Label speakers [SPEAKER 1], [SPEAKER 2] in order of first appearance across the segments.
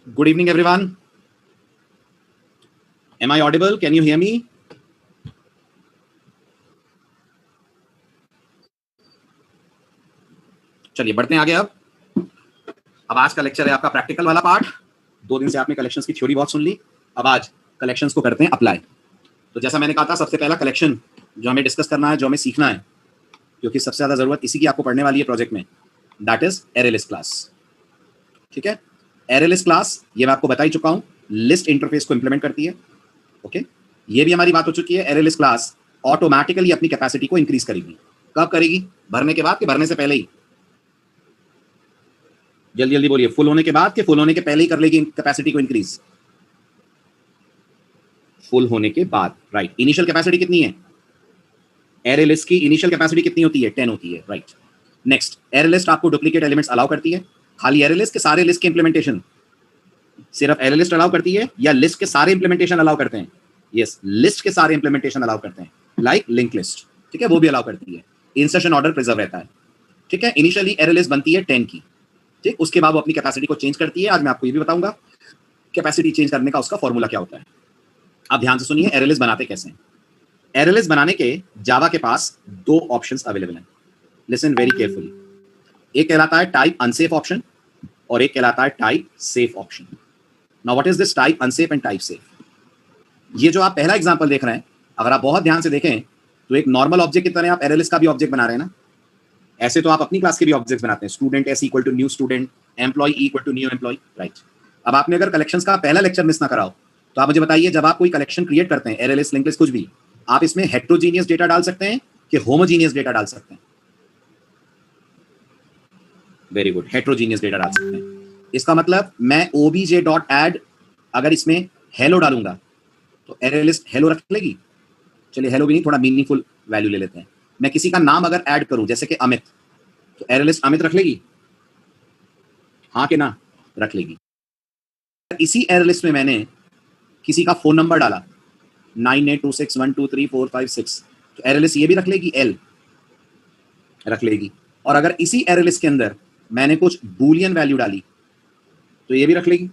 [SPEAKER 1] Good evening, everyone. Am I audible? Can you hear me? चलिए बढ़ते हैं आगे। अब आज का लेक्चर है आपका प्रैक्टिकल वाला पार्ट। 2 दिन से आपने कलेक्शंस की थ्योरी बहुत सुन ली, अब आज कलेक्शंस को करते हैं अप्लाई। तो जैसा मैंने कहा था, सबसे पहला कलेक्शन जो हमें डिस्कस करना है, जो हमें सीखना है, क्योंकि सबसे ज्यादा जरूरत इसी की आपको पढ़ने वाली है प्रोजेक्ट में, that is array list class. ठीक है, एरे लिस्ट क्लास ये मैं आपको बता ही चुका हूं, लिस्ट इंटरफेस को इंप्लीमेंट करती है। ओके, ये भी हमारी बात हो चुकी है। एरे लिस्ट क्लास ऑटोमेटिकली अपनी कैपेसिटी को इंक्रीज करेगी। कब करेगी? भरने के बाद कि भरने से पहले ही? जल्दी जल्दी बोलिए, फुल होने के बाद कि फुल होने के पहले ही कर लेगी कैपेसिटी को इंक्रीज? फुल होने के बाद, राइट। इनिशियल कैपेसिटी कितनी है? एरे लिस्ट की इनिशियल कैपेसिटी कितनी होती है? 10 होती है, राइट। नेक्स्ट, एरे लिस्ट आपको डुप्लीकेट एलिमेंट्स अलाउ करती है। खाली एरे लिस्ट के सारे लिस्ट के इंप्लीमेंटेशन? सिर्फ एरे लिस्ट अलाउ करती है या लिस्ट के सारे इंप्लीमेंटेशन अलाउ करते हैं? यस, लिस्ट के सारे इंप्लीमेंटेशन अलाउ करते हैं, लाइक लिंक लिस्ट। ठीक है, वो भी अलाउ करती है। इंसर्शन ऑर्डर प्रिजर्व रहता है। ठीक है, इनिशियली एरे लिस्ट बनती है 10 की। ठीक, उसके बाद वो अपनी कैपेसिटी को चेंज करती है। आज मैं आपको ये भी बताऊंगा कैपेसिटी चेंज करने का उसका फॉर्मूला क्या होता है। अब ध्यान से सुनिए, एरे लिस्ट बनाते कैसे हैं। एरे लिस्ट बनाने के जावा के पास 2 ऑप्शंस अवेलेबल हैं। Listen very carefully. एक कहलाता है टाइप अनसेफ ऑप्शन और एक कहलाता है type safe option. Now what is this type unsafe and type safe? ये जो आप पहला एग्जांपल देख रहे हैं, अगर आप बहुत ध्यान से देखें तो एक नॉर्मल ऑब्जेक्ट की तरह आप एरे लिस्ट का भी ऑब्जेक्ट बना रहे हैं ना। ऐसे तो आप अपनी क्लास के भी ऑब्जेक्ट्स बनाते हैं, student S equal to new student, employ equal to new employ, right. अब आपने अगर कलेक्शंस का पहला लेक्चर मिस ना कराओ तो आप मुझे बताइए, जब आप कोई कलेक्शन क्रिएट करते हैं, एरे लिस्ट, लिंक लिस्ट, कुछ भी, आप इसमें हेट्रोजीनियस डेटा डाल सकते हैं कि होमोजीनियस डेटा डाल सकते हैं? वेरी गुड, हेट्रोजीनियस डेटा डाल सकते हैं। इसका मतलब मैं obj.add अगर इसमें हेलो डालूंगा तो एरे लिस्ट हेलो रख लेगी? चलिए, हेलो भी नहीं, थोड़ा मीनिंगफुल वैल्यू ले लेते हैं। मैं किसी का नाम अगर ऐड करूं, जैसे कि अमित, तो एरे लिस्ट अमित रख लेगी? हाँ कि ना? रख लेगी। इसी एरे लिस्ट में मैंने किसी का फोन नंबर डाला 9826123456, तो एरे लिस्ट ये भी रख लेगी? एल रख लेगी। और अगर इसी एरे लिस्ट के अंदर मैंने कुछ बूलियन वैल्यू डाली तो ये भी रख लेगी?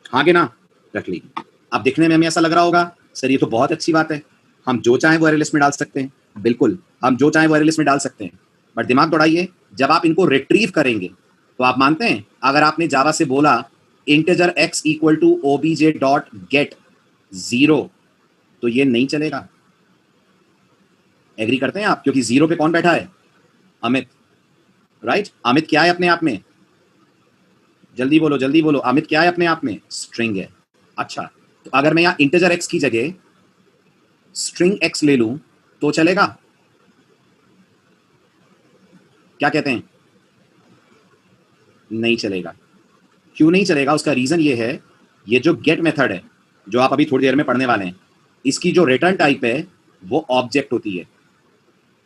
[SPEAKER 1] हाँ कि ना? रख लेगी। अब दिखने में हमें ऐसा लग रहा होगा, सर ये तो बहुत अच्छी बात है, हम जो चाहें वो एरे लिस्ट में डाल सकते हैं। बिल्कुल, हम जो चाहें वो एरे लिस्ट में डाल सकते हैं, बट दिमाग दौड़ाइए, जब आप इनको रिट्रीव करेंगे तो आप मानते हैं, अगर आपने जावा से बोला integer x equal to obj.get 0, तो ये नहीं चलेगा। एग्री करते हैं आप? क्योंकि 0 पे कौन बैठा है? अमित, राइट। अमित क्या है अपने आप में? जल्दी बोलो, जल्दी बोलो, अमित क्या है अपने आप में? स्ट्रिंग है। अच्छा, तो अगर मैं यहां इंटीजर x की जगह स्ट्रिंग x ले लूं तो चलेगा? क्या कहते हैं? नहीं चलेगा। क्यों नहीं चलेगा? उसका रीजन ये है, ये जो गेट मेथड है, जो आप अभी थोड़ी देर में पढ़ने वाले हैं, इसकी जो रिटर्न टाइप है वो ऑब्जेक्ट होती है।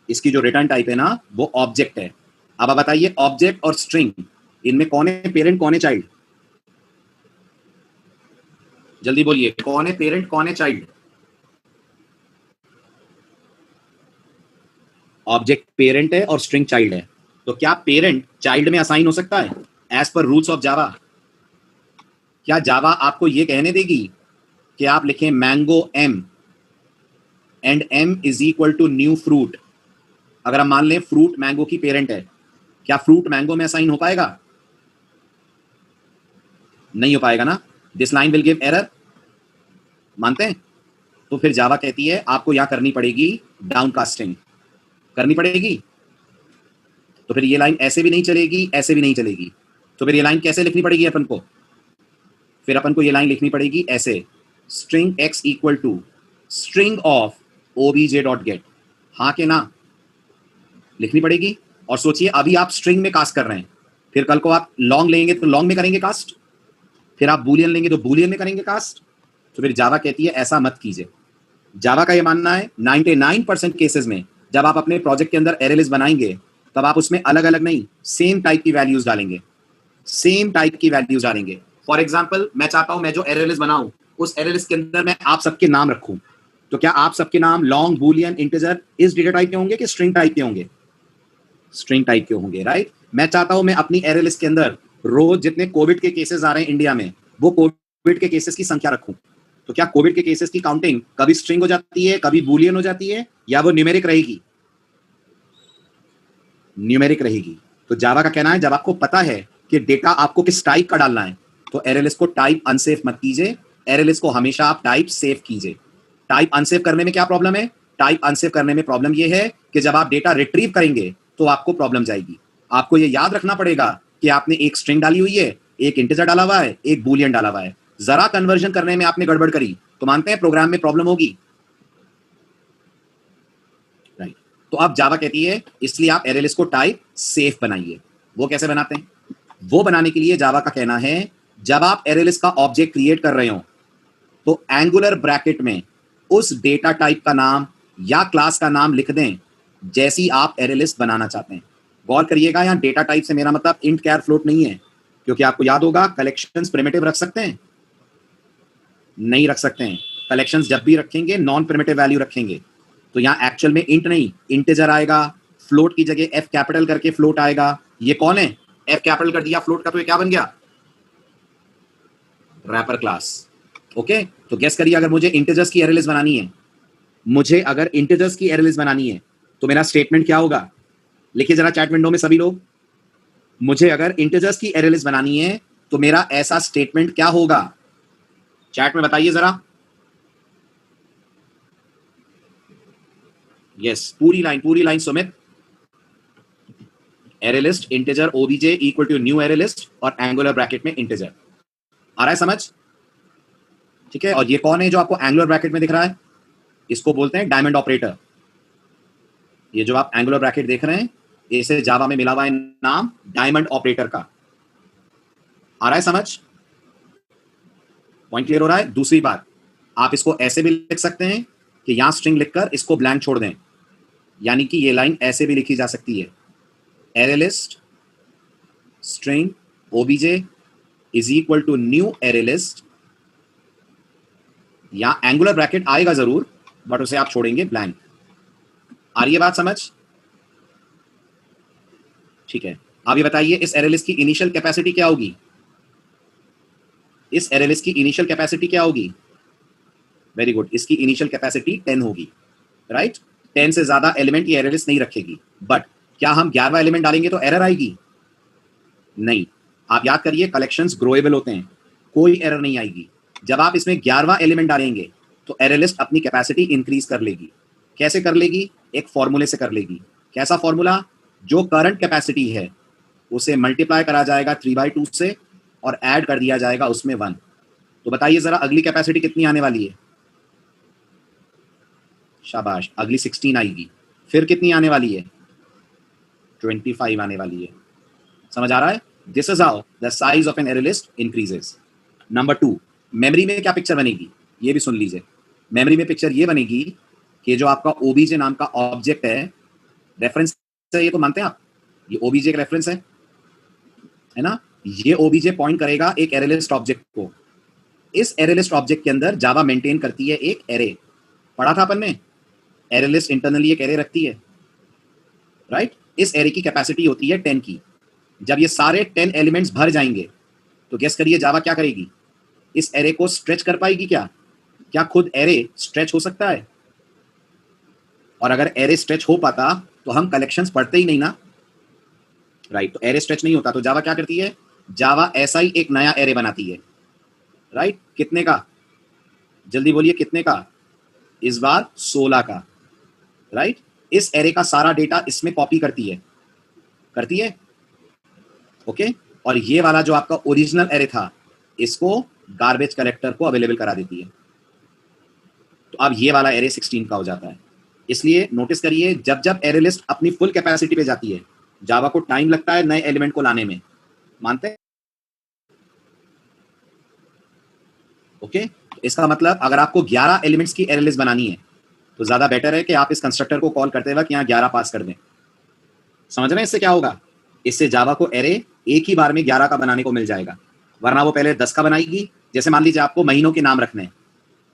[SPEAKER 1] इसकी जो रिटर्न टाइप है ना, वो ऑब्जेक्ट है। अब आप बताइए, ऑब्जेक्ट और स्ट्रिंग, इनमें कौन है पेरेंट, कौन है चाइल्ड? जल्दी बोलिए, कौन है पेरेंट, कौन है चाइल्ड? ऑब्जेक्ट पेरेंट है और स्ट्रिंग चाइल्ड है। तो क्या पेरेंट चाइल्ड में असाइन हो सकता है as per rules of Java? क्या जावा आपको ये कहने देगी कि आप लिखें mango M and M is equal to new fruit? अगर हम मान लें फ्रूट मैंगो की पेरेंट है, क्या फ्रूट मैंगो में असाइन हो पाएगा? नहीं हो पाएगा ना। This line will give error, मानते हैं? तो फिर जावा कहती है आपको यहां करनी पड़ेगी डाउनकास्टिंग, करनी पड़ेगी। तो फिर ये लाइन ऐसे भी नहीं चलेगी, ऐसे भी नहीं चलेगी। तो फिर ये लाइन कैसे लिखनी पड़ेगी अपन को? फिर अपन को ये लाइन लिखनी पड़ेगी ऐसे, string x equal to string of obj.get। हाँ के ना? लिखनी पड़ेगी। और सोचिए, अभी आप स्ट्रिंग में कास्ट कर रहे हैं, फिर कल को आप लॉन्ग लेंगे तो लॉन्ग में करेंगे कास्ट, फिर आप बूलियन लेंगे तो बूलियन में करेंगे कास्ट। तो फिर जावा कहती है ऐसा मत कीजिए। जावा का ये मानना है 99% केसेस में जब आप अपने प्रोजेक्ट के अंदर एरे लिस्ट बनाएंगे, तब आप उसमें अलग अलग नहीं, सेम टाइप की वैल्यूज डालेंगे, सेम टाइप की वैल्यूज डालेंगे। फॉर एग्जाम्पल, मैं चाहता हूं मैं जो एरे लिस्ट बनाऊं, उस एरे लिस्ट के अंदर मैं आप सबके नाम रखूं, तो क्या आप सबके नाम लॉन्ग, बूलियन, इंटीजर इस डेटा टाइप के होंगे कि स्ट्रिंग टाइप के होंगे? स्ट्रिंग टाइप के होंगे, राइट। मैं चाहता हूं मैं अपनी एरे लिस्ट के अंदर रोज जितने कोविड के केसेस आ रहे हैं इंडिया में, वो कोविड के केसेस की संख्या रखूं, तो क्या कोविड के केसेस की काउंटिंग कभी स्ट्रिंग हो जाती है, कभी बूलियन हो जाती है, या वो न्यूमेरिक रहेगी? न्यूमेरिक रहेगी। तो जावा का कहना है जब आपको पता है कि डेटा आपको किस टाइप का डालना है, तो एरएलएस को टाइप अनसेफ मत कीजिए, एरएलएस को हमेशा आप टाइप सेफ कीजिए। टाइप अनसेफ करने में क्या प्रॉब्लम है? टाइप अनसेफ करने में प्रॉब्लम यह है कि जब आप डेटा रिट्रीव करेंगे तो आपको प्रॉब्लम जाएगी। आपको यह याद रखना पड़ेगा कि आपने एक स्ट्रिंग डाली हुई है, एक इंटीजर डाला हुआ है, एक बूलियन डाला हुआ है। जरा कन्वर्जन करने में आपने गड़बड़ करी तो मानते हैं प्रोग्राम में प्रॉब्लम होगी, राइट? तो अब जावा कहती है इसलिए आप एरएलएस को टाइप सेफ बनाइए। वो कैसे बनाते हैं? वो बनाने के लिए जावा का कहना है जब आप एरएलएस का ऑब्जेक्ट क्रिएट कर रहे हो तो एंगुलर ब्रैकेट में उस डेटा टाइप का नाम या क्लास का नाम लिख दें जैसी आप एरएलएस बनाना चाहते हैं। गौर करिएगा, यहां डेटा टाइप से मेरा मतलब इंट कैर फ्लोट नहीं है, क्योंकि आपको याद होगा कलेक्शंस प्रिमिटिव रख सकते हैं? नहीं रख सकते हैं। कलेक्शंस जब भी रखेंगे नॉन प्रिमिटिव वैल्यू रखेंगे। तो यहां एक्चुअल में इंट नहीं, इंटीजर आएगा, फ्लोट की जगह एफ कैपिटल करके फ्लोट आएगा। ये कौन है? एफ कैपिटल कर दिया फ्लोट का, तो ये क्या बन गया? Wrapper class. ओके, तो गेस करिए अगर मुझे इंटीजर्स की एरएलएस बनानी है, मुझे अगर इंटीजर्स की एरएलएस बनानी है तो मेरा स्टेटमेंट क्या होगा? लिखिए जरा चैट विंडो में सभी लोग, मुझे अगर इंटीजर्स की एरएलएस बनानी है तो मेरा ऐसा स्टेटमेंट क्या होगा? चैट में बताइए जरा। यस, पूरी line Sumit. Arraylist integer O B J equal to new arraylist और एंगुलर ब्रैकेट में इंटीजर। आ रहा है समझ? ठीक है, और ये कौन है जो आपको एंगुलर ब्रैकेट में दिख रहा है? इसको बोलते हैं डायमंड ऑपरेटर। ये जो आप एंगुलर ब्रैकेट देख रहे हैं, इसे जावा में मिला हुआ है नाम डायमंड ऑपरेटर का। आ रहा है समझ? पॉइंट क्लियर हो रहा है? दूसरी बात, आप इसको ऐसे भी लिख सकते हैं कि यहां स्ट्रिंग लिखकर इसको ब्लैंक छोड़ दें, यानी कि ये लाइन ऐसे भी लिखी जा सकती है, arraylist string O B J is equal to new arraylist. यहां एंगुलर ब्रैकेट आएगा जरूर, बट उसे आप छोड़ेंगे ब्लैंक। आ रही है बात समझ? ठीक है, अब ये बताइए इस एरेलिस्ट की इनिशियल कैपेसिटी क्या होगी? इस एरेलिस्ट की इनिशियल कैपेसिटी क्या होगी? वेरी गुड, इसकी इनिशियल कैपेसिटी 10 होगी, राइट? 10 से ज्यादा एलिमेंट ये एरेलिस्ट नहीं रखेगी। बट क्या हम 11वां एलिमेंट डालेंगे तो एरर आएगी? नहीं। आप याद करिए कलेक्शंस ग्रोएबल होते हैं, कोई एरर नहीं आएगी। जब आप इसमें 11वां एलिमेंट डालेंगे तो एरेलिस्ट अपनी कैपेसिटी इंक्रीज कर लेगी। कैसे कर लेगी? एक फॉर्मूले से कर लेगी। कैसा फॉर्मूला? जो करंट कैपेसिटी है उसे मल्टीप्लाई करा जाएगा 3/2 से और ऐड कर दिया जाएगा उसमें 1। तो बताइए जरा अगली कैपेसिटी कितनी आने वाली है? शाबाश, अगली 16 आएगी। फिर कितनी आने वाली है? 25 आने वाली है। समझ आ रहा है? This is how the size of an array list increases. Number 2, memory में क्या पिक्चर बनेगी? ये भी सुन लीजिए। मेमोरी में पिक्चर ये बनेगी कि जो आपका ओबीजे नाम का ऑब्जेक्ट है, रेफरेंस है, ये तो मानते हैं आप, ये ओबीजे का रेफरेंस है ना? ये ओबीजे पॉइंट करेगा एक एरे लिस्ट ऑब्जेक्ट को। इस एरे लिस्ट ऑब्जेक्ट के अंदर जावा मेंटेन करती है एक एरे। पढ़ा था अपन ने, एरे लिस्ट इंटरनली एक एरे रखती है, राइट? इस एरे की कैपेसिटी होती है 10 की। जब ये सारे 10 एलिमेंट्स भर जाएंगे तो गेस करिए जावा क्या करेगी? इस एरे को स्ट्रेच कर पाएगी क्या? क्या खुद एरे स्ट्रेच हो सकता है? और अगर एरे स्ट्रेच हो पाता तो हम कलेक्शंस पढ़ते ही नहीं ना, राइट? तो एरे स्ट्रेच नहीं होता, तो जावा क्या करती है? जावा ऐसा ही एक नया एरे बनाती है, राइट? कितने का? जल्दी बोलिए कितने का? इस बार 16 का, राइट? इस एरे का सारा डेटा इसमें कॉपी करती है, ओके? और ये वाला जो आपका ओरिजिनल एरे था, इसको गार्बेज कलेक्टर को अवेलेबल करा देती है। तो अब ये वाला एरे 16 का हो जाता है। इसलिए नोटिस करिए जब जब एरे लिस्ट अपनी फुल कैपेसिटी पे जाती है, जावा को टाइम लगता है नए एलिमेंट को लाने में, मानते हैं? ओके, इसका मतलब अगर आपको 11 एलिमेंट्स की एरे लिस्ट बनानी है तो ज्यादा बेटर है कि आप इस कंस्ट्रक्टर को कॉल करते वक्त यहाँ 11 पास कर दें। समझ रहे हैं इससे क्या होगा? इससे जावा को एरे एक ही बार में 11 का बनाने को मिल जाएगा, वरना वो पहले 10 का बनाएगी। जैसे मान लीजिए आपको महीनों के नाम रखने हैं,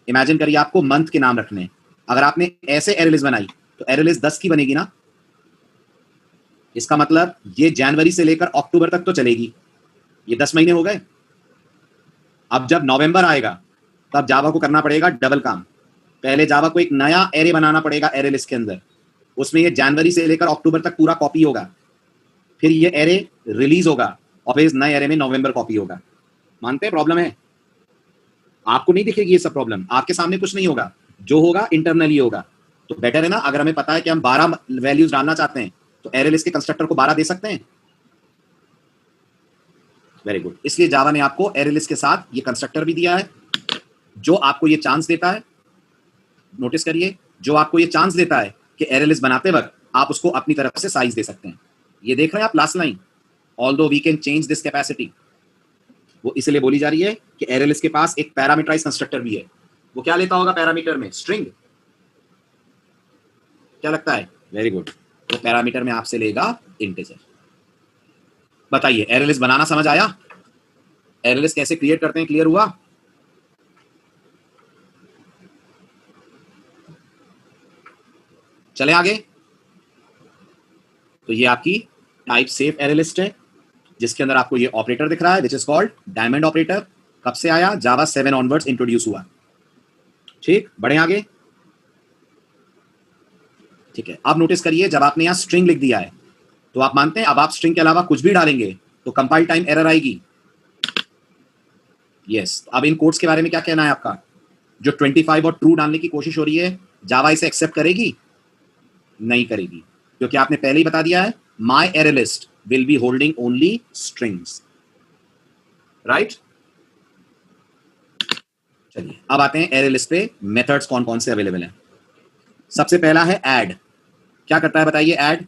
[SPEAKER 1] इमेजिन करिए आपको मंथ के नाम रखने हैं। अगर आपने ऐसे एरे लिस्ट बनाई तो एरे लिस्ट 10 की बनेगी ना। इसका मतलब ये जनवरी से लेकर अक्टूबर तक तो चलेगी, ये 10 महीने हो गए। अब जब नवंबर आएगा तब जावा को करना पड़ेगा डबल काम। पहले जावा को एक नया एरे बनाना पड़ेगा एरे लिस्ट के अंदर, उसमें ये जनवरी से लेकर अक्टूबर तक पूरा कॉपी होगा, फिर ये एरे रिलीज होगा और फिर इस नए एरे में नवंबर कॉपी होगा। मानते हैं प्रॉब्लम है? आपको नहीं दिखेगी ये सब प्रॉब्लम, आपके सामने कुछ नहीं होगा, जो होगा इंटरनली होगा। तो बेटर है ना, अगर हमें पता है कि हम 12 वैल्यूज डालना चाहते हैं तो एरे लिस्ट के कंस्ट्रक्टर को 12 दे सकते हैं। Very good. इसलिए जावा ने आपको एरे लिस्ट के साथ ये कंस्ट्रक्टर भी दिया है जो आपको ये चांस देता है, नोटिस करिए, जो आपको ये चांस देता है कि एरे लिस्ट बनाते वक्त आप उसको अपनी तरफ से साइज दे सकते हैं। ये देख रहे हैं आप last line, although we can change this capacity, वो इसलिए बोली जा रही है कि एरे लिस्ट के पास एक पैरामीटराइज कंस्ट्रक्टर भी है। वो क्या लेता होगा पैरामीटर में? स्ट्रिंग। क्या लगता है? Very good. वो पैरामीटर में आपसे लेगा इंटीजर। बताइए एरे लिस्ट बनाना समझ आया? एरे लिस्ट कैसे क्रिएट करते हैं क्लियर हुआ? चले आगे। तो ये आपकी टाइप सेफ एरे लिस्ट है जिसके अंदर आपको ये ऑपरेटर दिख रहा है which is called diamond operator. कब से आया? जावा 7 ऑनवर्ड्स इंट्रोड्यूस हुआ। ठीक, बढ़े आगे। ठीक है, अब नोटिस करिए जब आपने यहां स्ट्रिंग लिख दिया है तो आप मानते हैं अब आप स्ट्रिंग के अलावा कुछ भी डालेंगे तो कंपाइल टाइम एरर आएगी। यस, अब इन कोड्स के बारे में क्या कहना है आपका? जो 25 और ट्रू डालने की कोशिश हो रही है, जावा इसे एक्सेप्ट करेगी? नहीं करेगी, क्योंकि आपने पहले ही बता दिया है माई array list will be holding only strings, right? चलिए अब आते हैं एरे लिस्ट पे मेथड्स कौन कौन से अवेलेबल हैं। सबसे पहला है ऐड। क्या करता है बताइए? ऐड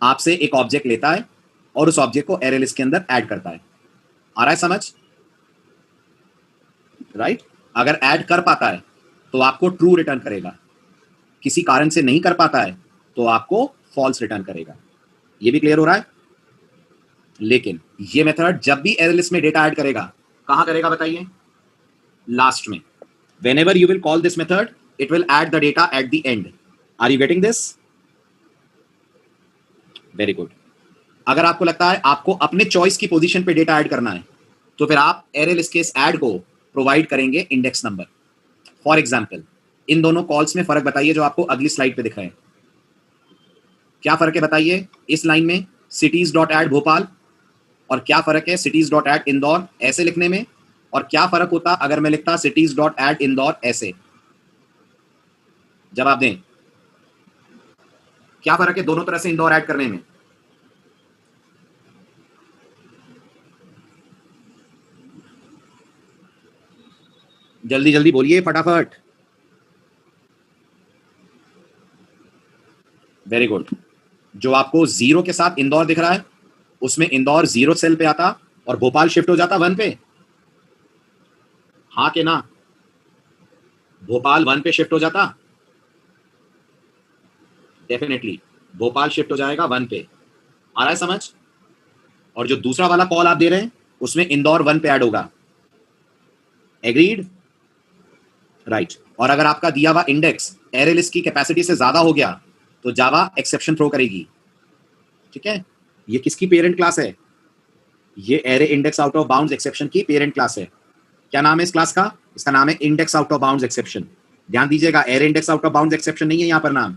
[SPEAKER 1] आपसे एक ऑब्जेक्ट लेता है और उस ऑब्जेक्ट को एरे लिस्ट के अंदर ऐड करता है। आ रहा है समझ? राइट? अगर ऐड कर पाता है तो आपको ट्रू रिटर्न करेगा, किसी कारण से नहीं कर पाता है तो आपको फॉल्स रिटर्न करेगा। ये भी क्लियर हो रहा है? लेकिन ये मेथड जब भी एरे लिस्ट में डेटा ऐड करेगा, कहां करेगा बताइए? लास्ट में। whenever you will call this method it will add the data at the end. are you getting this? very good. अगर आपको लगता है आपको अपने चॉइस की पोजीशन पे डेटा ऐड करना है तो फिर आप एरे लिस्ट के इस ऐड को प्रोवाइड करेंगे index number. For example in दोनों कॉल्स में फर्क बताइए जो आपको अगली स्लाइड पे दिख रहे हैं। क्या फर्क है बताइए? इस लाइन में सिटीज डॉट ऐड भोपाल और क्या फर्क है सिटीज डॉट ऐड इंदौर ऐसे लिखने में, और क्या फर्क होता अगर मैं लिखता सिटीज डॉट ऐड इंदौर ऐसे? जवाब दें, क्या फर्क है दोनों तरह से इंदौर ऐड करने में? जल्दी जल्दी बोलिए फटाफट। Very good. जो आपको 0 के साथ इंदौर दिख रहा है उसमें इंदौर 0 सेल पे आता और भोपाल शिफ्ट हो जाता 1 पे। हाँ के ना? भोपाल 1 पे शिफ्ट हो जाता? डेफिनेटली भोपाल शिफ्ट हो जाएगा 1 पे। आ रहा है समझ? और जो दूसरा वाला कॉल आप दे रहे हैं उसमें इंदौर 1 पे ऐड होगा। एग्रीड? राइट। और अगर आपका दिया हुआ इंडेक्स एरे लिस्ट की कैपेसिटी से ज्यादा हो गया तो जावा एक्सेप्शन थ्रो करेगी। ठीक है? ये किसकी पेरेंट क्लास है? ये array index out of bounds exception की पेरेंट क्लास है। क्या नाम है इस क्लास का? इसका नाम है index out of bounds exception. ध्यान दीजिएगा, array index out of bounds exception नहीं है यहां पर नाम।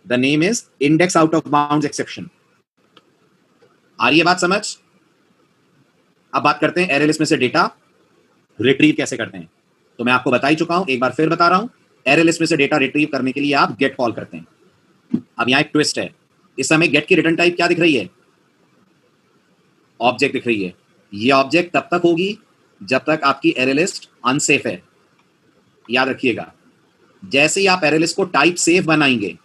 [SPEAKER 1] The name is index out of bounds exception. आ रही है बात समझ? अब बात करते हैं एरे लिस्ट में से डेटा रिट्रीव कैसे करते हैं। तो मैं आपको बता ही चुका हूं, एक बार फिर बता रहा हूं। एरे लिस्ट में से डेटा रिट्रीव करने के लिए आप गेट कॉल करते हैं। अब यहां एक ट्विस्ट है, इस समय गेट की रिटर्न टाइप क्या दिख रही है? ऑब्जेक्ट दिख रही है। ये ऑब्जेक्ट तब तक होगी जब तक आपकी एरे लिस्ट अनसेफ है। याद रखिएगा, जैसे ही आप एरे लिस्ट को टाइप सेफ बनाएंगे,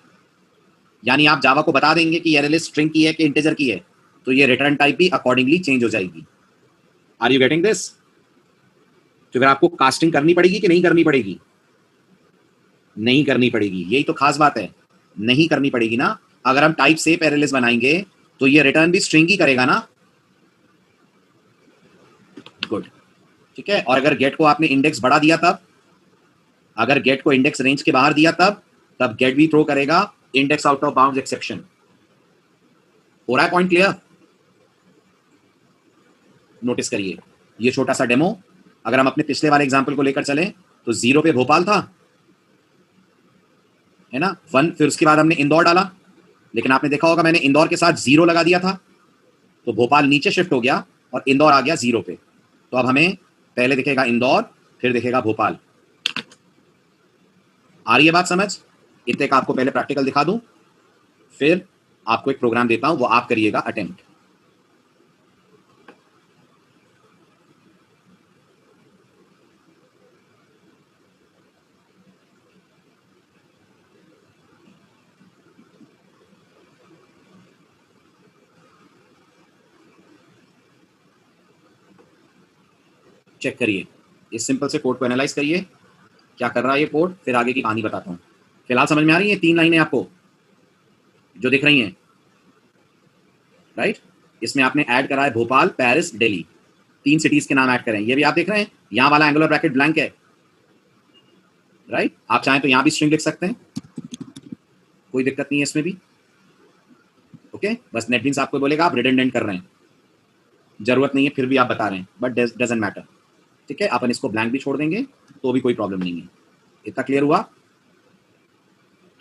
[SPEAKER 1] यानी आप जावा को बता देंगे कि एरे लिस्ट स्ट्रिंग की है कि इंटीजर की है, तो ये रिटर्न टाइप भी अकॉर्डिंगली चेंज हो जाएगी। Are you getting this? तो फिर आपको कास्टिंग करनी पड़ेगी कि नहीं करनी पड़ेगी? नहीं करनी पड़ेगी। यही तो खास बात है, नहीं करनी पड़ेगी ना। अगर हम टाइप सेफ एरे लिस्ट बनाएंगे तो ये रिटर्न भी स्ट्रिंग ही करेगा ना। गुड, ठीक है। और अगर गेट को आपने इंडेक्स बढ़ा दिया तब, अगर गेट को इंडेक्स रेंज के बाहर दिया तब गेट भी थ्रो करेगा index out of bounds exception. हो रहा है पॉइंट क्लियर? नोटिस करिए ये छोटा सा डेमो, अगर हम अपने पिछले वाले एग्जाम्पल को लेकर चलें तो 0 पे भोपाल था, है ना, 1, फिर उसके बाद हमने इंदौर डाला, लेकिन आपने देखा होगा मैंने इंदौर के साथ 0 लगा दिया था, तो भोपाल नीचे शिफ्ट हो गया और इंदौर आ गया 0 पे। तो अब हमें पहले दिखेगा इंदौर, फिर दिखेगा भोपाल। आ रही है बात समझ? इतने का आपको पहले प्रैक्टिकल दिखा दूं, फिर आपको एक प्रोग्राम देता हूं, वो आप करिएगा अटेम्प्ट। चेक करिए, इस सिंपल से कोड को एनालाइज करिए, क्या कर रहा है ये कोड, फिर आगे की कहानी बताता हूं। फिलहाल समझ में आ रही है 3 लाइनें आपको जो दिख रही हैं, राइट? इसमें आपने ऐड करा है भोपाल, पेरिस, दिल्ली, 3 सिटीज के नाम ऐड करें। ये भी आप देख रहे हैं, यहां वाला एंगुलर ब्रैकेट ब्लैंक है, राइट? आप चाहें तो यहां भी स्ट्रिंग लिख सकते हैं, कोई दिक्कत नहीं है इसमें भी। ओके, बस नेटबीन्स आपको बोलेगा आप रिडंडेंट कर रहे हैं, जरूरत नहीं है, फिर भी आप बता रहे हैं, बट डजंट मैटर। ठीक है, अपन इसको ब्लैंक भी छोड़ देंगे तो भी कोई प्रॉब्लम नहीं है। इतना क्लियर हुआ?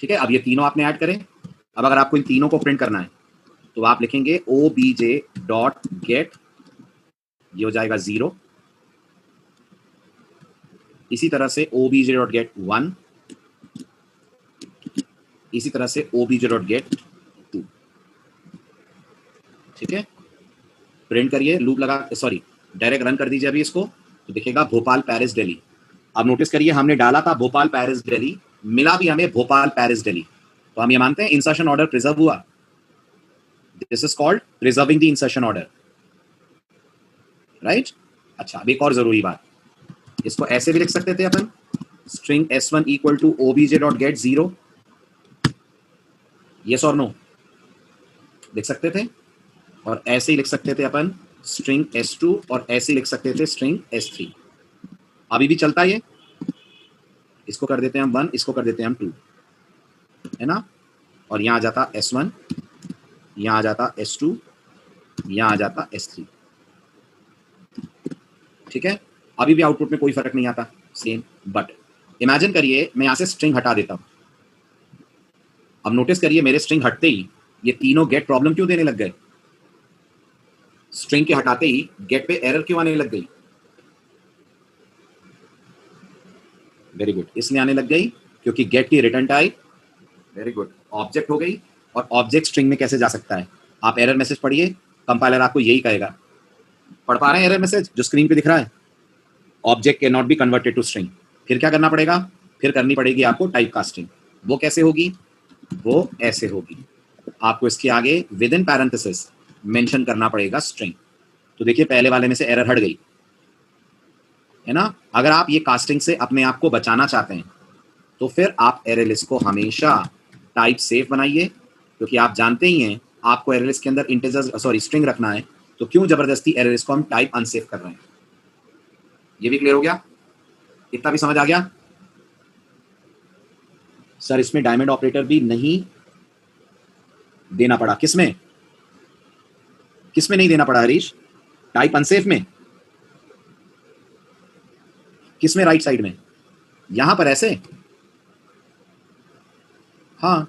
[SPEAKER 1] ठीक है, अब ये तीनों आपने ऐड करें। अब अगर आपको इन तीनों को प्रिंट करना है तो आप लिखेंगे obj.get, ये हो जाएगा 0, इसी तरह से obj.get1, इसी तरह से obj.get2। ठीक है, प्रिंट करिए, लूप लगा, सॉरी डायरेक्ट रन कर दीजिए अभी इसको, तो दिखेगा भोपाल, पेरिस, दिल्ली। अब नोटिस करिए हमने डाला था भोपाल, पेरिस, दिल्ली, मिला भी हमें भोपाल, पेरिस, दिल्ली, तो हम ये मानते हैं इंसर्शन ऑर्डर प्रिजर्व हुआ। This is called preserving the insertion order, right? अच्छा, अब एक और जरूरी बात, इसको ऐसे भी लिख सकते थे अपन, string s1 equal to obj.get 0, yes और नो लिख सकते थे, और ऐसे ही लिख सकते थे अपन स्ट्रिंग s2, और ऐसे ही लिख सकते थे स्ट्रिंग s3। अभी भी चलता है ये, इसको कर देते हैं हम 1, इसको कर देते हैं हम 2, है ना, और यहां आ जाता s1, यहां आ जाता s2, यहां आ जाता s3। ठीक है, अभी भी आउटपुट में कोई फर्क नहीं आता, सेम। बट इमेजिन करिए मैं यहां से स्ट्रिंग हटा देता हूं, अब नोटिस करिए मेरे स्ट्रिंग हटते ही ये तीनों गेट प्रॉब्लम क्यों देने लग गए? स्ट्रिंग के हटाते ही गेट पे एरर क्यों आने लग गई? वेरी गुड, इसलिए आने लग गई क्योंकि गेट की return type, very good, object हो गई, और ऑब्जेक्ट स्ट्रिंग में कैसे जा सकता है? आप एरर मैसेज पढ़िए, कंपाइलर आपको यही कहेगा। पढ़ पा रहे हैं एरर मैसेज जो स्क्रीन पे दिख रहा है? Object can not be converted to string. फिर क्या करना पड़ेगा? फिर करनी पड़ेगी आपको टाइप कास्टिंग। वो कैसे होगी? वो ऐसे होगी, आपको इसके आगे विद इन पैरेंथेसिस मेंशन करना पड़ेगा स्ट्रिंग। तो देखिए पहले वाले में से एरर हट गई, है ना? अगर आप ये कास्टिंग से अपने आप को बचाना चाहते हैं तो फिर आप एरर लिस्ट को हमेशा टाइप सेफ बनाइए, क्योंकि आप जानते ही हैं आपको एरर लिस्ट के अंदर इंटीजर सॉरी स्ट्रिंग रखना है, तो क्यों जबरदस्ती एरर लिस्ट को हम टाइप अनसेफ कर रहे हैं? ये भी क्लियर हो गया? इतना भी समझ आ गया? सर इसमें डायमंड ऑपरेटर भी नहीं देना पड़ा, किसमें किसमें नहीं देना पड़ा हरीश? टाइप अनसेफ में? किसमें? राइट साइड में, यहां पर ऐसे? हाँ,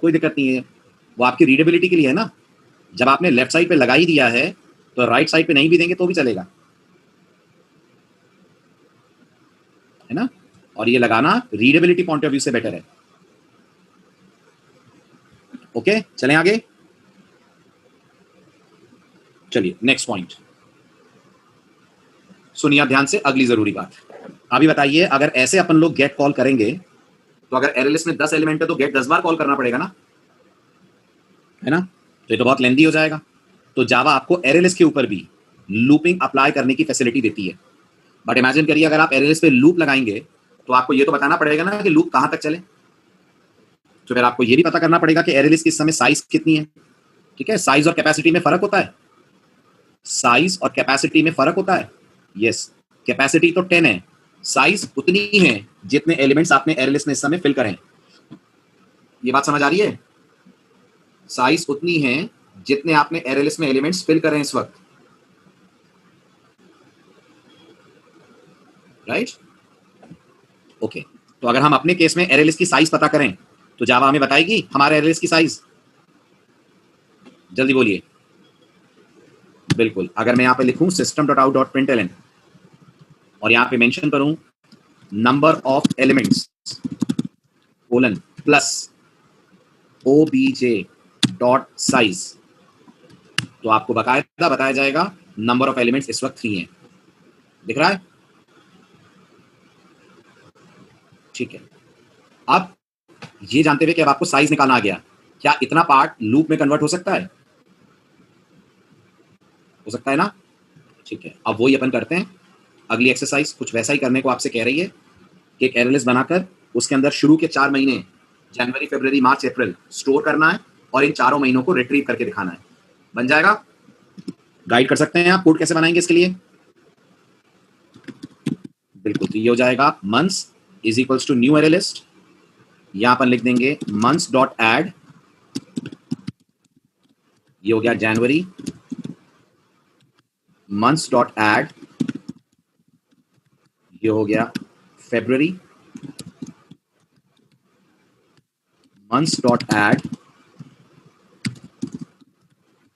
[SPEAKER 1] कोई दिक्कत नहीं है, वो आपकी रीडेबिलिटी के लिए है ना। जब आपने लेफ्ट साइड पे लगा ही दिया है तो राइट साइड पे नहीं भी देंगे तो भी चलेगा, है ना? और ये लगाना रीडेबिलिटी पॉइंट ऑफ व्यू से बेटर है। ओके, चलें आगे। चलिए नेक्स्ट पॉइंट सुनिए ध्यान से, अगली जरूरी बात। अभी बताइए अगर ऐसे अपन लोग गेट कॉल करेंगे तो अगर एरे लिस्ट में 10 एलिमेंट है तो गेट 10 बार कॉल करना पड़ेगा ना, है ना? तो ये तो बहुत लेंथी हो जाएगा। तो जावा आपको एरे लिस्ट के ऊपर भी लूपिंग अप्लाई करने की फैसिलिटी देती है। बट इमेजिन करिए अगर आप एरे लिस्ट पे लूप लगाएंगे तो आपको ये तो बताना पड़ेगा ना कि लूप कहां तक चले। तो फिर आपको ये भी पता करना पड़ेगा कि एरे लिस्ट की इस समय साइज कितनी है। ठीक है, साइज और कैपेसिटी में फर्क होता है, साइज और कैपेसिटी में फर्क होता है। यस, कैपेसिटी तो 10 है, साइज उतनी ही है जितने एलिमेंट्स आपने एरे लिस्ट में इस समय फिल करें। ये बात समझ आ रही है? साइज उतनी है जितने आपने एरे लिस्ट में एलिमेंट्स फिल करें इस वक्त। राइट। ओके, तो अगर हम अपने केस में एरे लिस्ट की साइज पता करें तो जावा हमें बताएगी हमारे एरे लिस्ट की साइज। जल्दी बोलिए। बिल्कुल, अगर मैं यहां पे लिखूं system.out.println और यहां पे मेंशन करूं number of elements colon plus obj.size, तो आपको बकायदा बताया जाएगा नंबर ऑफ एलिमेंट्स इस वक्त 3 है। दिख रहा है? ठीक है। अब ये जानते हुए कि अब आपको साइज निकालना आ गया, क्या इतना पार्ट लूप में कन्वर्ट हो सकता है? हो सकता है ना? ठीक है, अब वही अपन करते हैं। अगली एक्सरसाइज कुछ वैसा ही करने को आपसे कह रही है कि एक एरे लिस्ट बनाकर उसके अंदर शुरू के 4 महीने जनवरी, फरवरी, मार्च, अप्रैल स्टोर करना है और इन चारों महीनों को रिट्रीव करके दिखाना है। बन जाएगा? गाइड कर सकते हैं आप कोड कैसे बनाएंगे इसके लिए? बिल्कुल, तो ये हो जाएगा months is equals to new array list, यहां पर लिख देंगे मंथ्स डॉट एड, ये हो गया जनवरी, मंथ्स डॉट एड, ये हो गया फरवरी, मंथ्स डॉट एड,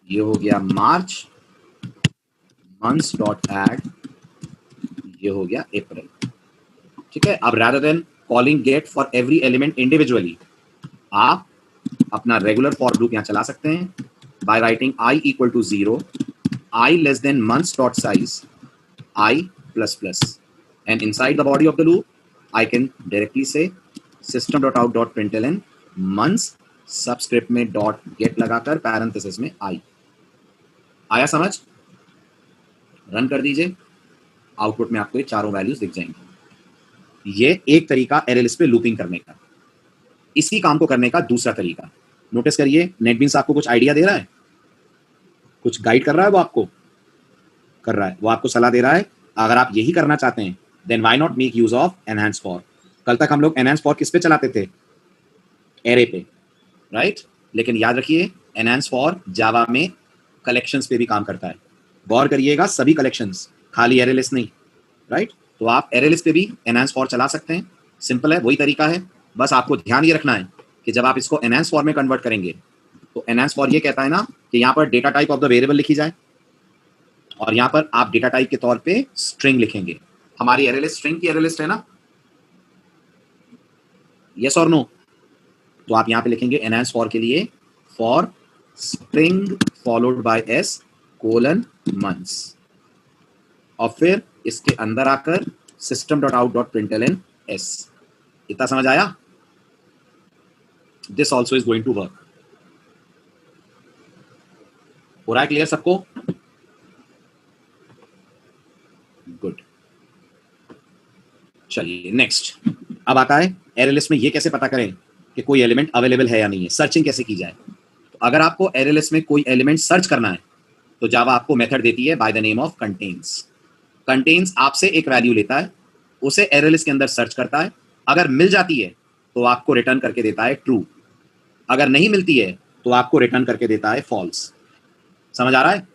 [SPEAKER 1] ये हो गया मार्च, मंथ्स डॉट एड, ये हो गया अप्रैल। ठीक है, अब rather than calling get for every element individually, आप अपना रेगुलर फॉर लूप यहां चला सकते हैं by writing I equal to 0, I less than months dot size, I plus plus, and inside the body of the loop I can directly say system dot out dot println months subscript में dot gate लगाकर parenthesis में I। आया समझ? Run कर दीजिए, output में आपको ये चारों वैल्यूज दिख जाएंगी। ये एक तरीका एरे लिस्ट पे लूपिंग करने का। इसी काम को करने का दूसरा तरीका नोटिस करिए। नेटबीन्स आपको कुछ आइडिया दे रहा है, कुछ गाइड कर रहा है, वो आपको कर रहा है, वो आपको सलाह दे रहा है। अगर आप यही करना चाहते हैं then why not make use of enhance for. कल तक हम लोग एनहांस फॉर किस पे चलाते थे? एरे पे, राइट। लेकिन याद रखिए एनहांस फॉर जावा में कलेक्शंस पे भी काम करता है। गौर करिएगा, सभी कलेक्शंस, खाली एरे लिस्ट नहीं, राइट। तो आप एरे लिस्ट पे भी एनहांस फॉर चला सकते हैं। सिंपल है, वही तरीका है। बस आपको ध्यान ये रखना है कि जब आप इसको एनहांस फॉर में कन्वर्ट करेंगे तो एनहांस फॉर ये कहता है ना कि यहाँ पर data type of the variable लिखी जाए और यहाँ पर आप डेटा टाइप के तौर पे स्ट्रिंग लिखेंगे। हमारी एरे लिस्ट स्ट्रिंग की एरे लिस्ट है ना? यस और नो? तो आप यहाँ पे लिखेंगे एनहांस फॉर के लिए for string followed by S colon months, और फिर इसके अंदर आकर system dot out dot println s। इतना समझ आया? This also is going to work. हो रहा है क्लियर सबको? गुड। चलिए नेक्स्ट, अब आता है एरे लिस्ट में ये कैसे पता करें कि कोई एलिमेंट अवेलेबल है या नहीं है, सर्चिंग कैसे की जाए। तो अगर आपको एरे लिस्ट में कोई एलिमेंट सर्च करना है तो जावा आपको मेथड देती है bye the name of contains. Contains आपसे एक वैल्यू लेता है, उसे एरे लिस्ट के अंदर सर्च करता है, अगर मिल जाती है तो आपको रिटर्न करके देता है ट्रू, अगर नहीं मिलती है तो आपको रिटर्न करके देता है फॉल्स। समझ आ रहा है?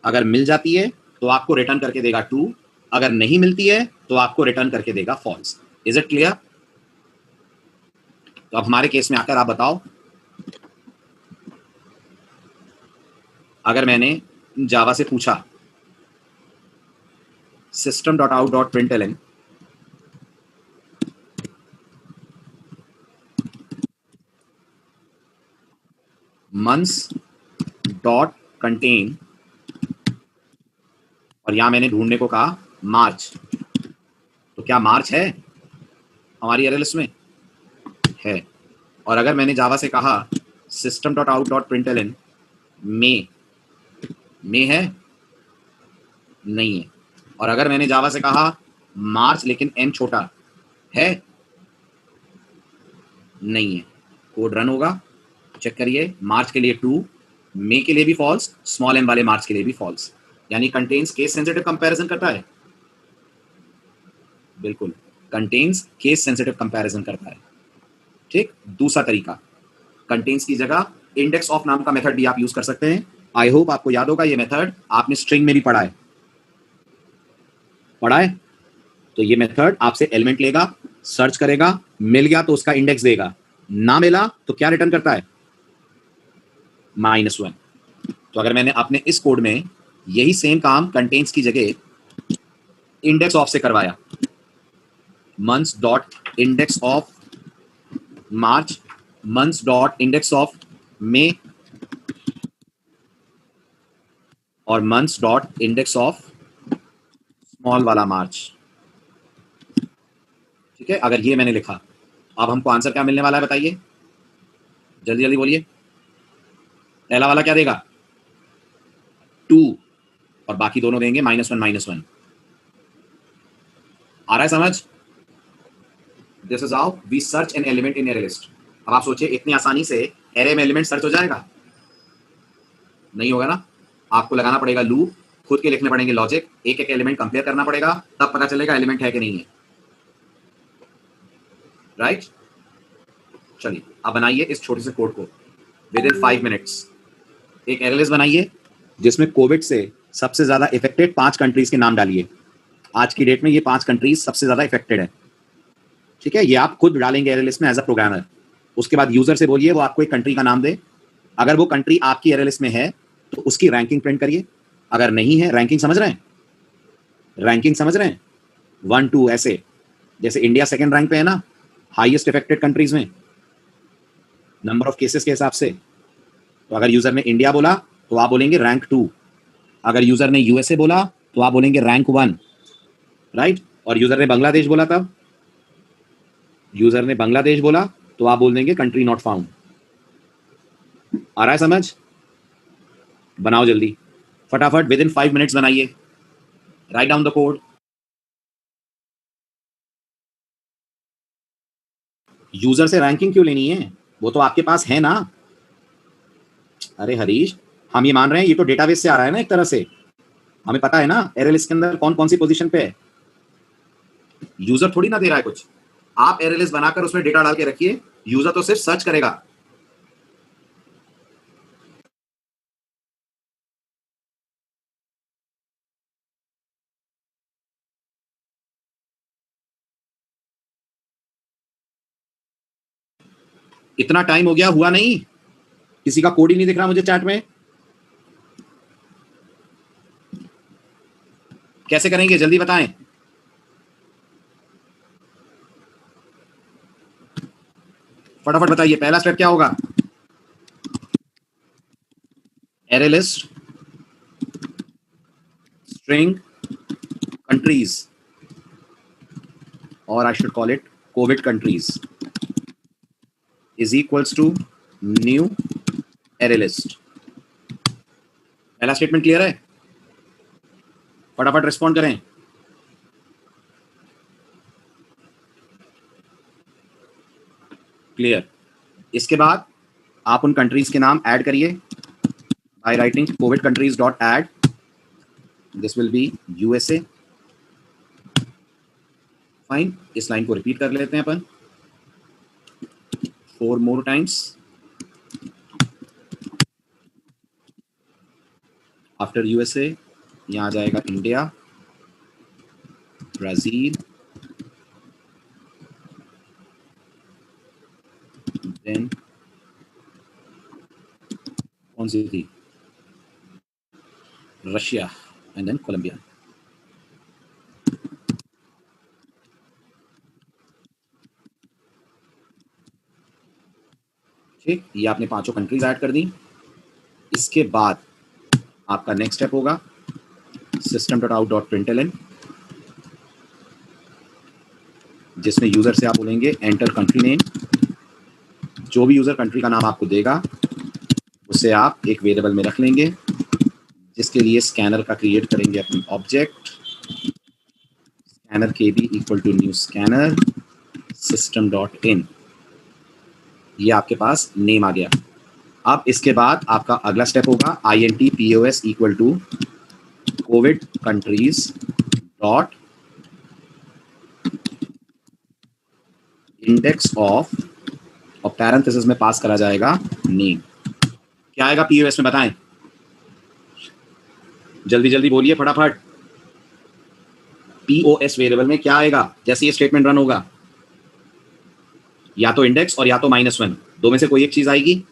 [SPEAKER 1] अगर मिल जाती है तो आपको रिटर्न करके देगा ट्रू, अगर नहीं मिलती है तो आपको रिटर्न करके देगा फॉल्स। Is it clear? तो अब हमारे केस में आकर आप बताओ, अगर मैंने जावा से पूछा system dot out dot println months dot contain, और यहां मैंने ढूंढने को कहा मार्च, तो क्या मार्च है हमारी एरे लिस्ट में? है। और अगर मैंने जावा से कहा system dot out dot println मे है? नहीं है। और अगर मैंने जावा से कहा मार्च लेकिन एम छोटा है? नहीं है। कोड रन होगा, चेक करिए, मार्च के लिए ट्रू, मे के लिए भी फॉल्स, स्मॉल एम वाले मार्च के लिए भी फॉल्स। यानी कंटेन्स केस सेंसिटिव कंपैरिजन करता है। बिल्कुल, कंटेन्स केस सेंसिटिव कंपैरिजन करता है। ठीक। दूसरा तरीका, कंटेन्स की जगह इंडेक्स ऑफ नाम का मेथड भी आप यूज कर सकते हैं। आई होप आपको याद होगा ये मेथड, आपने स्ट्रिंग में भी पढ़ा है। तो ये मेथड आपसे एलिमेंट लेगा, सर्च करेगा, मिल गया तो उसका इंडेक्स देगा, ना मिला तो क्या रिटर्न करता है? -1। तो अगर मैंने अपने इस कोड में यही सेम काम कंटेन्स की जगह इंडेक्स ऑफ से करवाया, months dot index of March, months dot index of May और months dot index of small वाला मार्च, ठीक है, अगर ये मैंने लिखा, अब हमको आंसर क्या मिलने वाला है बताइए, जल्दी जल्दी बोलिए। पहला वाला क्या देगा? 2 और बाकी दोनों देंगे -1 आ रहा है समझ? This is how we search an element in array list. अब आप सोचिए इतनी आसानी से एरे में एलिमेंट सर्च हो जाएगा? नहीं होगा ना, आपको लगाना पड़ेगा लूप, खुद के लिखने पड़ेंगे लॉजिक, एक एक एलिमेंट कंपेयर करना पड़ेगा, तब पता चलेगा एलिमेंट है कि नहीं है, राइट? चलिए अब बनाइए इस छोटे से कोड को विद इन 5 मिनट्स। एक एरे लिस्ट बनाइए जिसमें कोविड से सबसे ज्यादा इफेक्टेड 5 कंट्रीज के नाम डालिए। आज की डेट में ये 5 कंट्रीज सबसे ज्यादा इफेक्टेड है, ठीक है, ये आप खुद डालेंगे एरे लिस्ट में एज अ प्रोग्रामर। उसके बाद यूजर से बोलिए वो आपको एक कंट्री का नाम दे, अगर वो कंट्री आपकी एरे लिस्ट में है तो उसकी रैंकिंग प्रिंट करिए, अगर नहीं है, रैंकिंग समझ रहे हैं, रैंकिंग समझ रहे हैं, 1 2 ऐसे, जैसे इंडिया सेकंड रैंक पे है ना हाईएस्ट इफेक्टेड कंट्रीज में नंबर ऑफ केसेस के हिसाब से। तो अगर यूजर ने इंडिया बोला तो आप बोलेंगे रैंक 2, अगर यूजर ने यूएसए बोला तो आप बोलेंगे रैंक 1, राइट? और यूजर ने बांग्लादेश बोला, तब यूजर ने बांग्लादेश बोला तो आप बोल देंगे कंट्री नॉट फाउंड। आ रहा है समझ? बनाओ जल्दी फटाफट, विद इन 5 मिनट्स बनाइए, write down the code. User से रैंकिंग क्यों लेनी है, वो तो आपके पास है ना। अरे हरीश, हम ये मान रहे हैं ये तो डेटाबेस से आ रहा है ना, एक तरह से हमें पता है ना एरे लिस्ट के अंदर कौन कौन सी पोजीशन पे है। यूजर थोड़ी ना दे रहा है कुछ, आप एरे लिस्ट बनाकर उसमें डेटा डाल के रखिए, यूजर तो सिर्फ सर्च करेगा। इतना टाइम हो गया, हुआ नहीं, किसी का कोड ही नहीं दिख रहा मुझे चैट में। कैसे करेंगे जल्दी बताएं। फटाफट बताइए, पहला स्टेप क्या होगा? एरे लिस्ट स्ट्रिंग कंट्रीज, और I should call it COVID countries, is equals to new array list. पहला स्टेटमेंट क्लियर है? फटाफट रिस्पॉन्ड करें। क्लियर। इसके बाद आप उन कंट्रीज के नाम ऐड करिए by writing Covid countries dot add, this will be USA. Fine, इस लाइन को रिपीट कर लेते हैं अपन 4 more times। आफ्टर यूएसए यहां आ जाएगा इंडिया, ब्राजील, देन कौन सी थी, रशिया, एंड देन कोलंबिया। ठीक, ये आपने 5 कंट्रीज ऐड कर दी। इसके बाद आपका नेक्स्ट स्टेप होगा system.out.println, जिसमें यूजर से आप बोलेंगे एंटर कंट्री नेम, जो भी यूजर कंट्री का नाम आपको देगा उसे आप एक वेरिएबल में रख लेंगे, जिसके लिए स्कैनर का क्रिएट करेंगे अपनी ऑब्जेक्ट, स्कैनर के B equal to new scanner system.in, ये आपके पास नेम आ गया। अब इसके बाद आपका अगला स्टेप होगा INT-POS equal to COVID countries dot index of, और पैरेंथेसिस में पास करा जाएगा नेम। क्या आएगा POS में बताएं, जल्दी जल्दी बोलिए फटाफट। POS वेरिएबल में क्या आएगा जैसे ये स्टेटमेंट रन होगा? या तो इंडेक्स और या तो -1, दो में से कोई एक चीज आएगी।